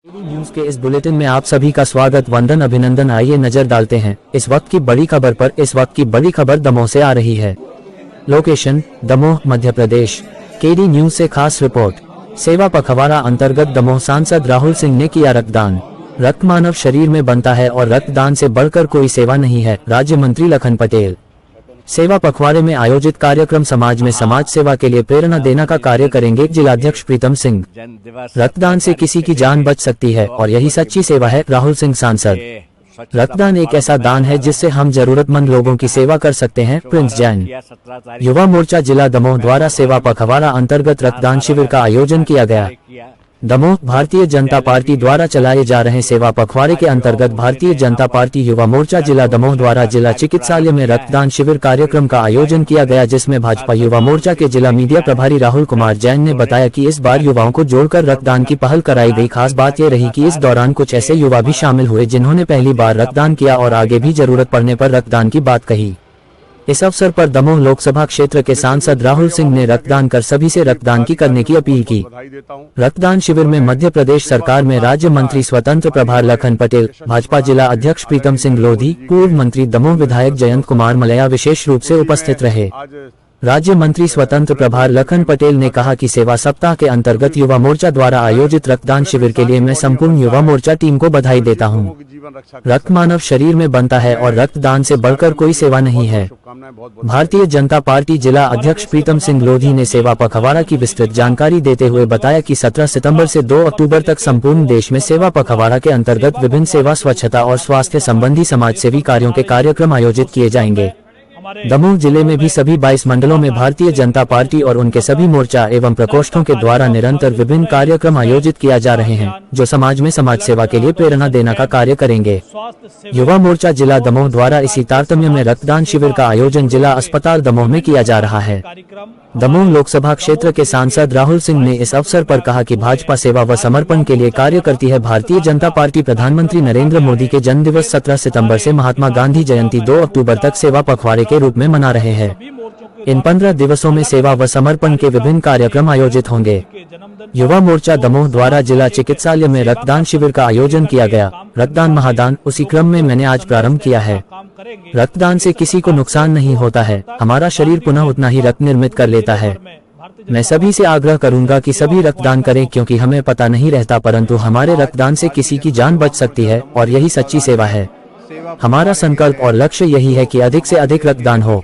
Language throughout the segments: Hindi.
केडी न्यूज के इस बुलेटिन में आप सभी का स्वागत वंदन अभिनंदन। आइए नजर डालते हैं इस वक्त की बड़ी खबर पर। इस वक्त की बड़ी खबर दमोह से आ रही है। Location Damoh Madhya Pradesh. KD news से खास रिपोर्ट। सेवा पखवाड़ा अंतर्गत दमोह सांसद राहुल सिंह ने किया रक्तदान। रक्त मानव शरीर में बनता है और रक्तदान से बढ़कर कोई सेवा नहीं है। राज्य मंत्री लखन पटेल। सेवा पखवाड़े में आयोजित कार्यक्रम समाज में समाज सेवा के लिए प्रेरणा देना का कार्य करेंगे जिलाध्यक्ष प्रीतम सिंह। रक्तदान से किसी की जान बच सकती है और यही सच्ची सेवा है। राहुल सिंह सांसद। रक्तदान एक ऐसा दान है जिससे हम जरूरतमंद लोगों की सेवा कर सकते हैं। प्रिंस जैन। युवा मोर्चा जिला दमोह द्वारा सेवा पखवाड़ा अंतर्गत रक्तदान शिविर का आयोजन किया गया। दमोह भारतीय जनता पार्टी द्वारा चलाए जा रहे सेवा पखवाड़े के अंतर्गत भारतीय जनता पार्टी युवा मोर्चा जिला दमोह द्वारा जिला चिकित्सालय में रक्तदान शिविर कार्यक्रम का आयोजन किया गया, जिसमें भाजपा युवा मोर्चा के जिला मीडिया प्रभारी राहुल कुमार जैन ने बताया कि इस बार युवाओं को जोड़कर रक्तदान की पहल कराई गई। खास बात ये रही कि इस दौरान कुछ ऐसे युवा भी शामिल हुए जिन्होंने पहली बार रक्तदान किया और आगे भी जरूरत पड़ने पर रक्तदान की बात कही। इस अवसर पर दमोह लोकसभा क्षेत्र के सांसद राहुल सिंह ने रक्तदान कर सभी से रक्तदान की करने की अपील की। रक्तदान शिविर में मध्य प्रदेश सरकार में राज्य मंत्री स्वतंत्र प्रभार लखन पटेल, भाजपा जिला अध्यक्ष प्रीतम सिंह लोधी, पूर्व मंत्री दमोह विधायक जयंत कुमार मलया विशेष रूप से उपस्थित रहे। राज्य मंत्री स्वतंत्र प्रभार लखन पटेल ने कहा कि सेवा सप्ताह के अंतर्गत युवा मोर्चा द्वारा आयोजित रक्तदान शिविर के लिए मैं संपूर्ण युवा मोर्चा टीम को बधाई देता हूं। रक्त मानव शरीर में बनता है और रक्तदान से बढ़कर कोई सेवा नहीं है। भारतीय जनता पार्टी जिला अध्यक्ष प्रीतम सिंह लोधी ने सेवा पखवाड़ा की विस्तृत जानकारी देते हुए बताया कि 17 सितंबर से 2 अक्टूबर तक संपूर्ण देश में सेवा पखवाड़ा के अंतर्गत विभिन्न सेवा, स्वच्छता और स्वास्थ्य संबंधी समाज सेवी कार्यों के कार्यक्रम आयोजित किए जाएंगे। दमोह जिले में भी सभी 22 मंडलों में भारतीय जनता पार्टी और उनके सभी मोर्चा एवं प्रकोष्ठों के द्वारा निरंतर विभिन्न कार्यक्रम आयोजित किया जा रहे हैं, जो समाज में समाज सेवा के लिए प्रेरणा देने का कार्य करेंगे। युवा मोर्चा जिला दमोह द्वारा इसी तारतम्य में रक्तदान शिविर का आयोजन जिला अस्पताल दमोह में किया जा रहा है। दमोह लोकसभा क्षेत्र के सांसद राहुल सिंह ने इस अवसर पर कहा कि भाजपा सेवा व समर्पण के लिए कार्य करती है। भारतीय जनता पार्टी प्रधानमंत्री नरेंद्र मोदी के जन्म दिवस 17 सितंबर से महात्मा गांधी जयंती 2 अक्टूबर तक सेवा पखवाड़े के रूप में मना रहे हैं। इन 15 दिवसों में सेवा व समर्पण के विभिन्न कार्यक्रम आयोजित होंगे। युवा मोर्चा दमोह द्वारा जिला चिकित्सालय में रक्तदान शिविर का आयोजन किया गया। रक्तदान महादान उसी क्रम में मैंने आज प्रारंभ किया है। रक्तदान से किसी को नुकसान नहीं होता है। हमारा शरीर पुनः उतना ही रक्त निर्मित कर लेता है। मैं सभी से आग्रह करूंगा कि सभी रक्तदान करें, क्योंकि हमें पता नहीं रहता, परंतु हमारे रक्तदान से किसी की जान बच सकती है और यही सच्ची सेवा है। हमारा संकल्प और लक्ष्य यही है कि अधिक से अधिक रक्तदान हो।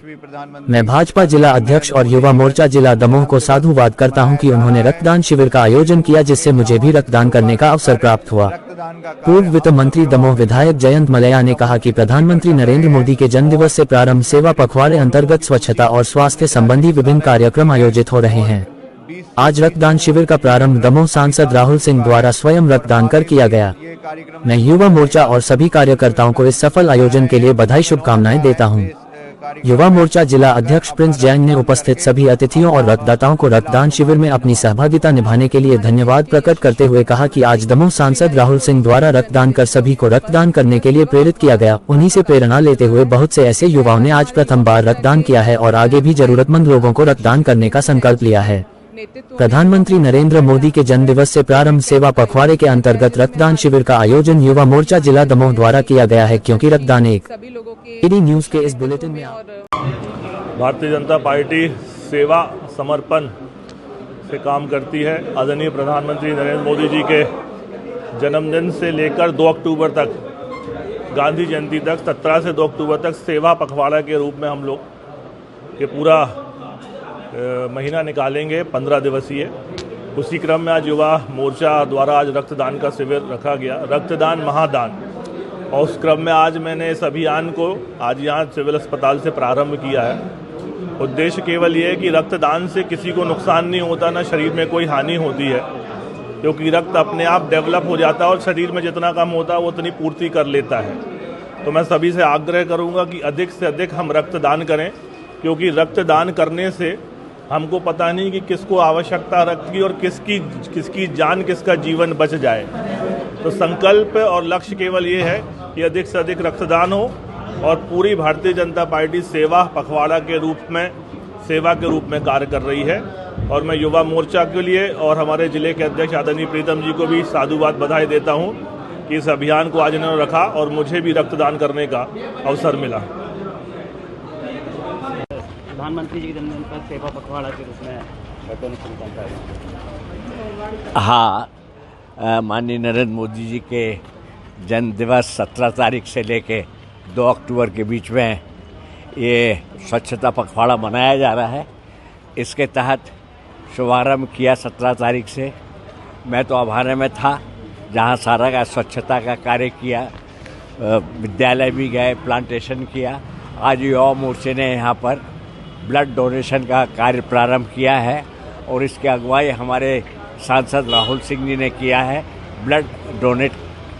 मैं भाजपा जिला अध्यक्ष और युवा मोर्चा जिला दमोह को साधुवाद करता हूं कि उन्होंने रक्तदान शिविर का आयोजन किया, जिससे मुझे भी रक्तदान करने का अवसर प्राप्त हुआ। पूर्व वित्त मंत्री दमोह विधायक जयंत मलया ने कहा कि प्रधानमंत्री नरेंद्र मोदी के जन्मदिवस से प्रारंभ सेवा पखवाड़े अंतर्गत स्वच्छता और स्वास्थ्य संबंधी विभिन्न कार्यक्रम आयोजित हो रहे हैं। आज रक्तदान शिविर का प्रारंभ दमोह सांसद राहुल सिंह द्वारा स्वयं रक्तदान कर किया गया। मैं युवा मोर्चा और सभी कार्यकर्ताओं को इस सफल आयोजन के लिए बधाई शुभकामनाएं देता हूं। युवा मोर्चा जिला अध्यक्ष प्रिंस जैन ने उपस्थित सभी अतिथियों और रक्तदाताओं को रक्तदान शिविर में अपनी सहभागिता निभाने के लिए धन्यवाद प्रकट करते हुए कहा कि आज दमोह सांसद राहुल सिंह द्वारा रक्तदान कर सभी को रक्तदान करने के लिए प्रेरित किया गया। उन्हीं से प्रेरणा लेते हुए बहुत से ऐसे युवाओं ने आज प्रथम बार रक्तदान किया है और आगे भी जरूरतमंद लोगों को रक्तदान करने का संकल्प लिया है। प्रधानमंत्री नरेंद्र मोदी के जन्मदिवस से प्रारंभ सेवा पखवाड़े के अंतर्गत रक्तदान शिविर का आयोजन युवा मोर्चा जिला दमोह द्वारा किया गया है, क्योंकि रक्तदान एक। केडी न्यूज के इस बुलेटिन में भारतीय जनता पार्टी सेवा समर्पण से काम करती है। आदरणीय प्रधानमंत्री नरेंद्र मोदी जी के जन्मदिन से लेकर 2 अक्टूबर तक, गांधी जयंती तक, 17 से 2 अक्टूबर तक सेवा पखवाड़ा के रूप में हम लोग ये पूरा महीना निकालेंगे, 15 दिवसीय। उसी क्रम में आज युवा मोर्चा द्वारा आज रक्तदान का शिविर रखा गया, रक्तदान महादान। और उस क्रम में आज मैंने इस अभियान को आज यहाँ सिविल अस्पताल से प्रारंभ किया है। उद्देश्य केवल ये है कि रक्तदान से किसी को नुकसान नहीं होता, ना शरीर में कोई हानि होती है, क्योंकि रक्त अपने आप डेवलप हो जाता है और शरीर में जितना कम होता है वो उतनी पूर्ति कर लेता है। तो मैं सभी से आग्रह करूँगा कि अधिक से अधिक हम रक्तदान करें, क्योंकि रक्तदान करने से हमको पता नहीं कि किसको आवश्यकता रक्त की और किसकी जान, किसका जीवन बच जाए। तो संकल्प और लक्ष्य केवल ये है कि अधिक से अधिक रक्तदान हो और पूरी भारतीय जनता पार्टी सेवा पखवाड़ा के रूप में सेवा के रूप में कार्य कर रही है। और मैं युवा मोर्चा के लिए और हमारे जिले के अध्यक्ष आदरणीय प्रीतम जी को भी साधुवाद बधाई देता हूं कि इस अभियान को आज इन्होंने रखा और मुझे भी रक्तदान करने का अवसर मिला। प्रधानमंत्री जी के जन्मदिन पर सेवा पखवाड़ा के रूप में डोनेशन कैंप है। हाँ, माननीय नरेंद्र मोदी जी के जन्म दिवस 17 तारीख से लेके 2 अक्टूबर के बीच में ये स्वच्छता पखवाड़ा मनाया जा रहा है। इसके तहत शुभारंभ किया 17 तारीख से। मैं तो अभाने में था जहाँ सारा का स्वच्छता का कार्य किया, विद्यालय भी गए, प्लांटेशन किया। आज युवा मोर्चे ने यहाँ पर ब्लड डोनेशन का कार्य प्रारंभ किया है और इसकी अगुवाई हमारे सांसद राहुल सिंह जी ने किया है ब्लड डोनेट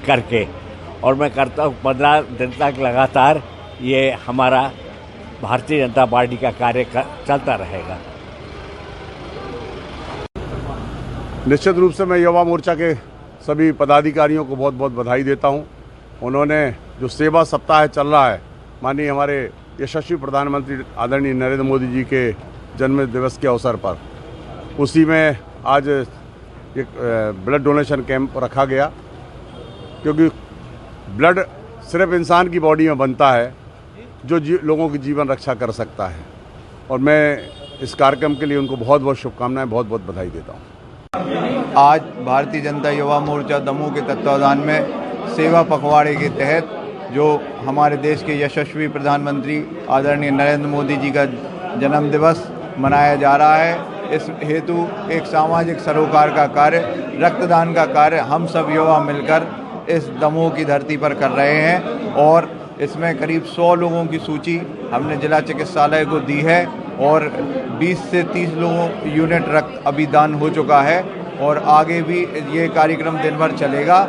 करके। और मैं करता हूँ 15 दिन तक लगातार ये हमारा भारतीय जनता पार्टी का कार्य चलता रहेगा। निश्चित रूप से मैं युवा मोर्चा के सभी पदाधिकारियों को बहुत बहुत बधाई देता हूं। उन्होंने जो सेवा सप्ताह चल रहा है, माननीय हमारे यशस्वी प्रधानमंत्री आदरणीय नरेंद्र मोदी जी के जन्म दिवस के अवसर पर, उसी में आज एक ब्लड डोनेशन कैंप रखा गया। क्योंकि ब्लड सिर्फ इंसान की बॉडी में बनता है जो लोगों की जीवन रक्षा कर सकता है। और मैं इस कार्यक्रम के लिए उनको बहुत बहुत शुभकामनाएं, बहुत बहुत बधाई देता हूं। आज भारतीय जनता युवा मोर्चा दमोह के तत्वावधान में सेवा पखवाड़े के तहत जो हमारे देश के यशस्वी प्रधानमंत्री आदरणीय नरेंद्र मोदी जी का जन्म दिवस मनाया जा रहा है। इस हेतु एक सामाजिक सरोकार का कार्य, रक्तदान का कार्य हम सब युवा मिलकर इस दमोह की धरती पर कर रहे हैं। और इसमें करीब 100 लोगों की सूची हमने जिला चिकित्सालय को दी है और 20 से 30 लोगों यूनिट रक्त अभी दान हो चुका है। और आगे भी ये कार्यक्रम दिन भर चलेगा।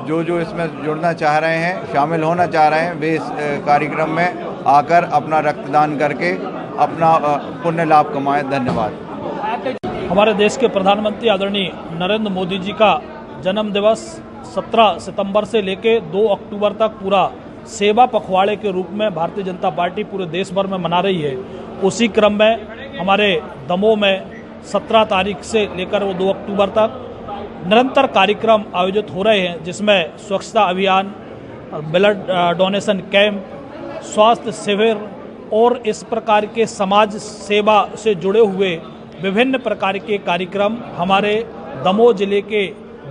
जो इसमें जुड़ना चाह रहे हैं, शामिल होना चाह रहे हैं, वे इस कार्यक्रम में आकर अपना रक्तदान करके अपना पुण्य लाभ कमाएं। धन्यवाद। हमारे देश के प्रधानमंत्री आदरणीय नरेंद्र मोदी जी का जन्म दिवस 17 सितंबर से लेकर 2 अक्टूबर तक पूरा सेवा पखवाड़े के रूप में भारतीय जनता पार्टी पूरे देश भर में मना रही है। उसी क्रम में हमारे दमोह में 17 तारीख से लेकर वो 2 अक्टूबर तक निरंतर कार्यक्रम आयोजित हो रहे हैं, जिसमें स्वच्छता अभियान, ब्लड डोनेशन कैंप, स्वास्थ्य शिविर और इस प्रकार के समाज सेवा से जुड़े हुए विभिन्न प्रकार के कार्यक्रम हमारे दमोह जिले के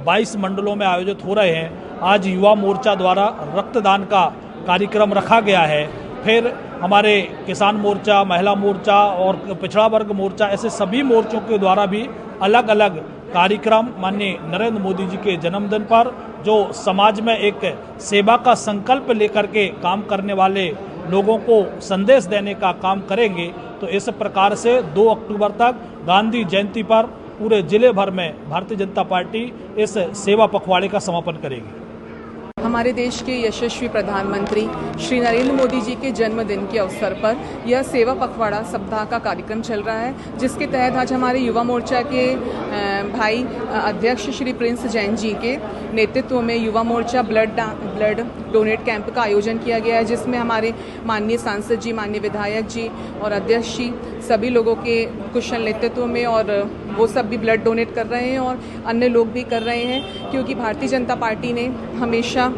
22 मंडलों में आयोजित हो रहे हैं। आज युवा मोर्चा द्वारा रक्तदान का कार्यक्रम रखा गया है। फिर हमारे किसान मोर्चा, महिला मोर्चा और पिछड़ा वर्ग मोर्चा, ऐसे सभी मोर्चों के द्वारा भी अलग अलग कार्यक्रम माननीय नरेंद्र मोदी जी के जन्मदिन पर जो समाज में एक सेवा का संकल्प लेकर के काम करने वाले लोगों को संदेश देने का काम करेंगे। तो इस प्रकार से 2 अक्टूबर तक गांधी जयंती पर पूरे जिले भर में भारतीय जनता पार्टी इस सेवा पखवाड़े का समापन करेगी। हमारे देश के यशस्वी प्रधानमंत्री श्री नरेंद्र मोदी जी के जन्मदिन के अवसर पर यह सेवा पखवाड़ा सप्ताह का कार्यक्रम चल रहा है, जिसके तहत आज हमारे युवा मोर्चा के भाई अध्यक्ष श्री प्रिंस जैन जी के नेतृत्व में Yuva Morcha blood donate camp का आयोजन किया गया है, जिसमें हमारे माननीय सांसद जी, माननीय विधायक जी और अध्यक्ष जी सभी लोगों के कुशल नेतृत्व में, और वो सब भी ब्लड डोनेट कर रहे हैं और अन्य लोग भी कर रहे हैं। क्योंकि भारतीय जनता पार्टी ने हमेशा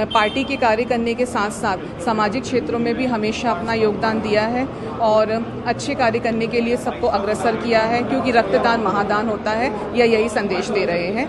पार्टी के कार्य करने के साथ साथ सामाजिक क्षेत्रों में भी हमेशा अपना योगदान दिया है और अच्छे कार्य करने के लिए सबको अग्रसर किया है। क्योंकि रक्तदान महादान होता है, यही संदेश दे रहे हैं।